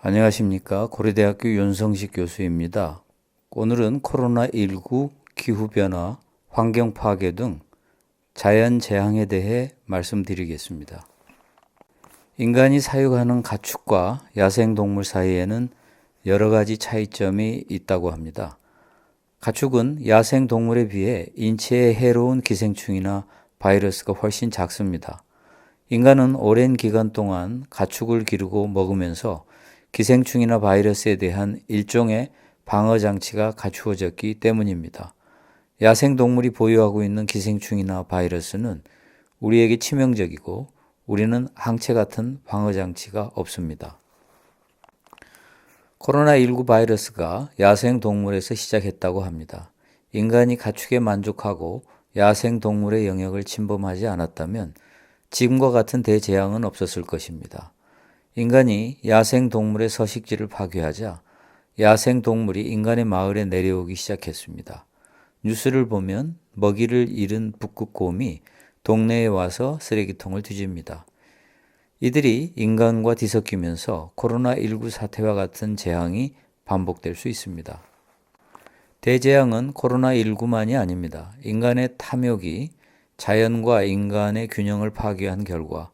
안녕하십니까. 고려대학교 윤성식 교수입니다. 오늘은 코로나19, 기후변화, 환경파괴 등 자연재앙에 대해 말씀드리겠습니다. 인간이 사육하는 가축과 야생동물 사이에는 여러 가지 차이점이 있다고 합니다. 가축은 야생동물에 비해 인체에 해로운 기생충이나 바이러스가 훨씬 작습니다. 인간은 오랜 기간 동안 가축을 기르고 먹으면서 기생충이나 바이러스에 대한 일종의 방어 장치가 갖추어졌기 때문입니다. 야생동물이 보유하고 있는 기생충이나 바이러스는 우리에게 치명적이고 우리는 항체 같은 방어 장치가 없습니다. 코로나19 바이러스가 야생동물에서 시작했다고 합니다. 인간이 가축에 만족하고 야생동물의 영역을 침범하지 않았다면 지금과 같은 대재앙은 없었을 것입니다. 인간이 야생동물의 서식지를 파괴하자 야생동물이 인간의 마을에 내려오기 시작했습니다. 뉴스를 보면 먹이를 잃은 북극곰이 동네에 와서 쓰레기통을 뒤집니다. 이들이 인간과 뒤섞이면서 코로나19 사태와 같은 재앙이 반복될 수 있습니다. 대재앙은 코로나19만이 아닙니다. 인간의 탐욕이 자연과 인간의 균형을 파괴한 결과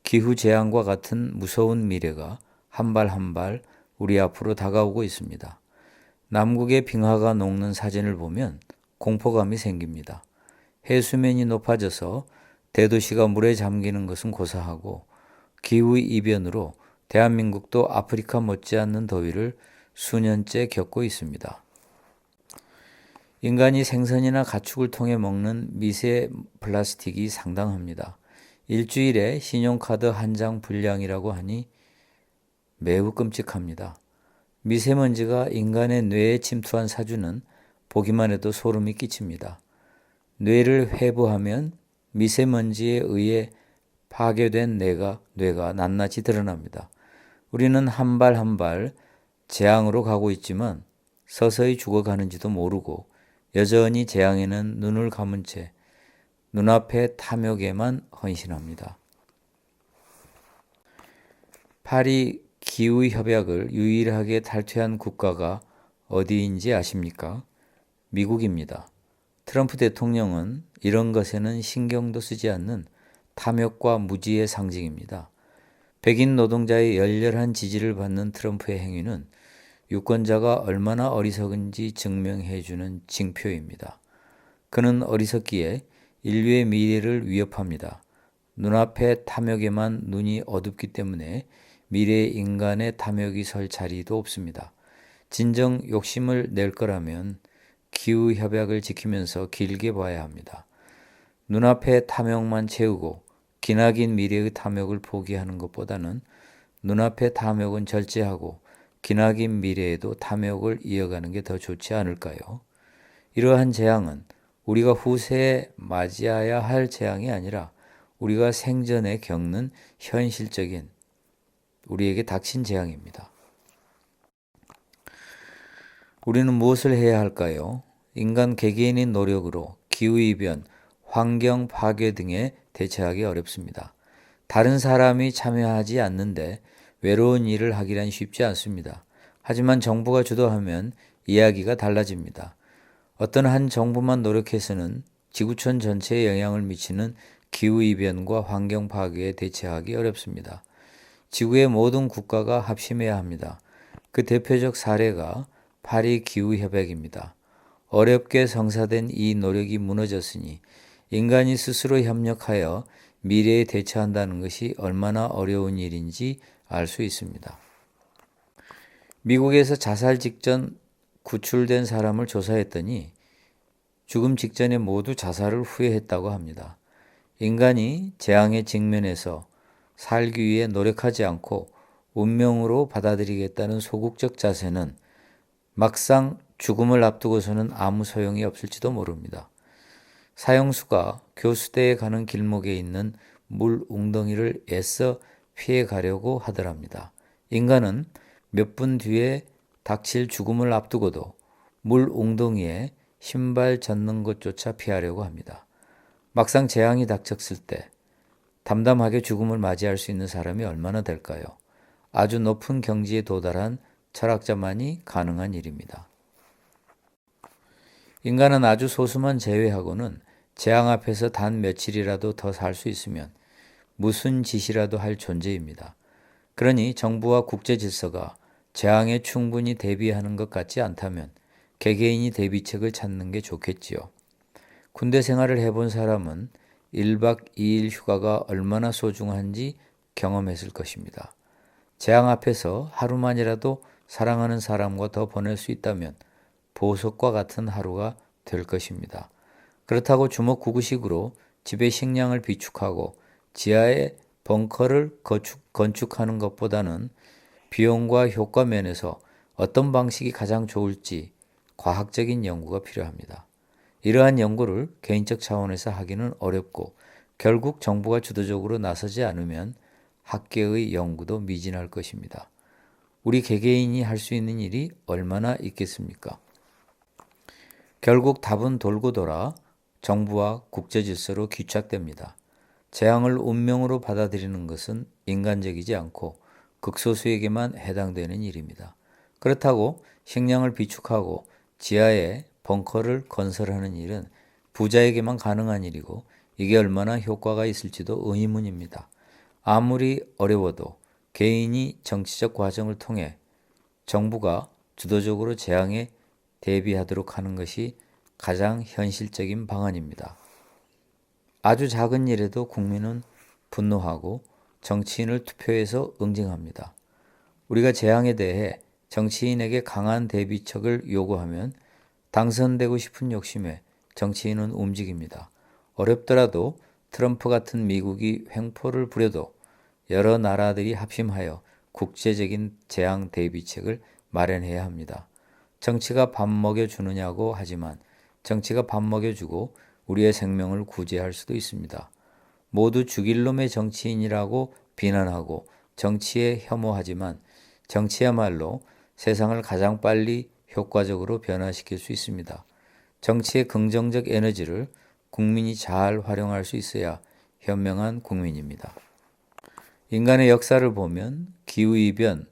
기후재앙과 같은 무서운 미래가 한 발 한 발 우리 앞으로 다가오고 있습니다. 남극의 빙하가 녹는 사진을 보면 공포감이 생깁니다. 해수면이 높아져서 대도시가 물에 잠기는 것은 고사하고 기후이변으로 대한민국도 아프리카 못지않는 더위를 수년째 겪고 있습니다. 인간이 생선이나 가축을 통해 먹는 미세 플라스틱이 상당합니다. 일주일에 신용카드 한 장 분량이라고 하니 매우 끔찍합니다. 미세먼지가 인간의 뇌에 침투한 사주는 보기만 해도 소름이 끼칩니다. 뇌를 회부하면 미세먼지에 의해 파괴된 뇌가 낱낱이 드러납니다. 우리는 한 발 한 발 재앙으로 가고 있지만 서서히 죽어가는지도 모르고 여전히 재앙에는 눈을 감은 채 눈앞의 탐욕에만 헌신합니다. 파리 기후협약을 유일하게 탈퇴한 국가가 어디인지 아십니까? 미국입니다. 트럼프 대통령은 이런 것에는 신경도 쓰지 않는 탐욕과 무지의 상징입니다. 백인 노동자의 열렬한 지지를 받는 트럼프의 행위는 유권자가 얼마나 어리석은지 증명해주는 징표입니다. 그는 어리석기에 인류의 미래를 위협합니다. 눈앞의 탐욕에만 눈이 어둡기 때문에 미래의 인간의 탐욕이 설 자리도 없습니다. 진정 욕심을 낼 거라면 기후협약을 지키면서 길게 봐야 합니다. 눈앞의 탐욕만 채우고 기나긴 미래의 탐욕을 포기하는 것보다는 눈앞의 탐욕은 절제하고 기나긴 미래에도 탐욕을 이어가는 게 더 좋지 않을까요? 이러한 재앙은 우리가 후세에 맞이해야 할 재앙이 아니라 우리가 생전에 겪는 현실적인 우리에게 닥친 재앙입니다. 우리는 무엇을 해야 할까요? 인간 개개인의 노력으로 기후이변, 환경 파괴 등에 대처하기 어렵습니다. 다른 사람이 참여하지 않는데 외로운 일을 하기란 쉽지 않습니다. 하지만 정부가 주도하면 이야기가 달라집니다. 어떤 한 정부만 노력해서는 지구촌 전체에 영향을 미치는 기후이변과 환경 파괴에 대처하기 어렵습니다. 지구의 모든 국가가 합심해야 합니다. 그 대표적 사례가 파리 기후협약입니다. 어렵게 성사된 이 노력이 무너졌으니 인간이 스스로 협력하여 미래에 대처한다는 것이 얼마나 어려운 일인지 알 수 있습니다. 미국에서 자살 직전 구출된 사람을 조사했더니 죽음 직전에 모두 자살을 후회했다고 합니다. 인간이 재앙에 직면해서 살기 위해 노력하지 않고 운명으로 받아들이겠다는 소극적 자세는 막상 죽음을 앞두고서는 아무 소용이 없을지도 모릅니다. 사형수가 교수대에 가는 길목에 있는 물 웅덩이를 애써 피해 가려고 하더랍니다. 인간은 몇 분 뒤에 닥칠 죽음을 앞두고도 물 웅덩이에 신발 젖는 것조차 피하려고 합니다. 막상 재앙이 닥쳤을 때 담담하게 죽음을 맞이할 수 있는 사람이 얼마나 될까요? 아주 높은 경지에 도달한 철학자만이 가능한 일입니다. 인간은 아주 소수만 제외하고는 재앙 앞에서 단 며칠이라도 더 살 수 있으면 무슨 짓이라도 할 존재입니다. 그러니 정부와 국제 질서가 재앙에 충분히 대비하는 것 같지 않다면 개개인이 대비책을 찾는 게 좋겠지요. 군대 생활을 해본 사람은 1박 2일 휴가가 얼마나 소중한지 경험했을 것입니다. 재앙 앞에서 하루만이라도 사랑하는 사람과 더 보낼 수 있다면 보석과 같은 하루가 될 것입니다. 그렇다고 주먹구구식으로 집에 식량을 비축하고 지하에 벙커를 건축하는 것보다는 비용과 효과 면에서 어떤 방식이 가장 좋을지 과학적인 연구가 필요합니다. 이러한 연구를 개인적 차원에서 하기는 어렵고 결국 정부가 주도적으로 나서지 않으면 학계의 연구도 미진할 것입니다. 우리 개개인이 할 수 있는 일이 얼마나 있겠습니까? 결국 답은 돌고 돌아 정부와 국제 질서로 귀착됩니다. 재앙을 운명으로 받아들이는 것은 인간적이지 않고 극소수에게만 해당되는 일입니다. 그렇다고 식량을 비축하고 지하에 벙커를 건설하는 일은 부자에게만 가능한 일이고 이게 얼마나 효과가 있을지도 의문입니다. 아무리 어려워도 개인이 정치적 과정을 통해 정부가 주도적으로 재앙에 대비하도록 하는 것이 가장 현실적인 방안입니다. 아주 작은 일에도 국민은 분노하고 정치인을 투표해서 응징합니다. 우리가 재앙에 대해 정치인에게 강한 대비책을 요구하면 당선되고 싶은 욕심에 정치인은 움직입니다. 어렵더라도 트럼프 같은 미국이 횡포를 부려도 여러 나라들이 합심하여 국제적인 재앙 대비책을 마련해야 합니다. 정치가 밥 먹여주느냐고 하지만 정치가 밥 먹여주고 우리의 생명을 구제할 수도 있습니다. 모두 죽일 놈의 정치인이라고 비난하고 정치에 혐오하지만 정치야말로 세상을 가장 빨리 효과적으로 변화시킬 수 있습니다. 정치의 긍정적 에너지를 국민이 잘 활용할 수 있어야 현명한 국민입니다. 인간의 역사를 보면 기후이변,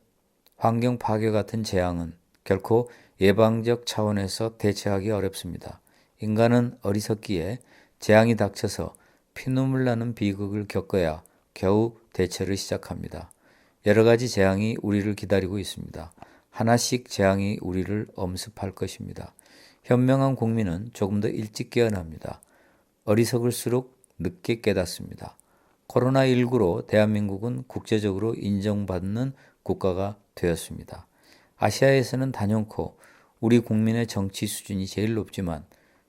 환경 파괴 같은 재앙은 결코 예방적 차원에서 대처하기 어렵습니다. 인간은 어리석기에 재앙이 닥쳐서 피눈물 나는 비극을 겪어야 겨우 대처를 시작합니다. 여러 가지 재앙이 우리를 기다리고 있습니다. 하나씩 재앙이 우리를 엄습할 것입니다. 현명한 국민은 조금 더 일찍 깨어납니다. 어리석을수록 늦게 깨닫습니다. 코로나19로 대한민국은 국제적으로 인정받는 국가가 되었습니다. 아시아에서는 단연코 우리 국민의 정치 수준이 제일 높지만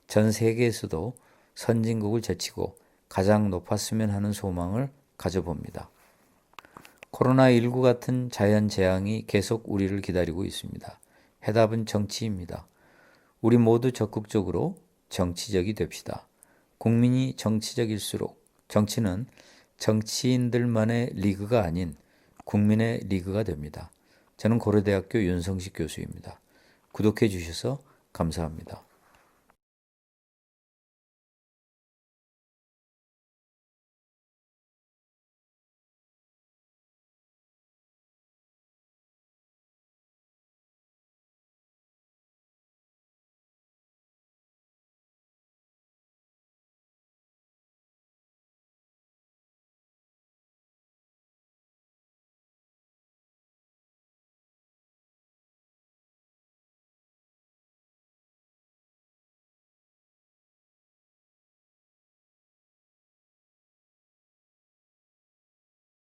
전 세계에서도 선진국을 제치고 가장 높았으면 하는 소망을 가져봅니다. 코로나19 같은 자연재앙이 계속 우리를 기다리고 있습니다. 해답은 정치입니다. 우리 모두 적극적으로 정치적이 됩시다. 국민이 정치적일수록 정치는 정치인들만의 리그가 아닌 국민의 리그가 됩니다. 저는 고려대학교 윤성식 교수입니다. 구독해 주셔서 감사합니다.